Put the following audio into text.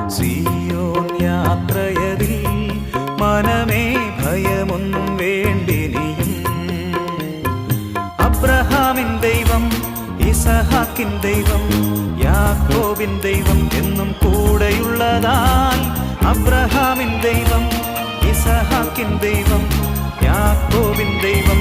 സിയോൻ യാത്രയതിൽ മനമേ ഭയമൊന്നും വേണ്ടിനിയും. അബ്രഹാമിൻ ദൈവം, ഇസഹാക്കിൻ ദൈവം, യാക്കോബിൻ ദൈവം എന്നും കൂടെയുള്ളതാൽ. അബ്രഹാമിൻ ദൈവം, ഇസഹാക്കിൻ ദൈവം, യാക്കോബിൻ ദൈവം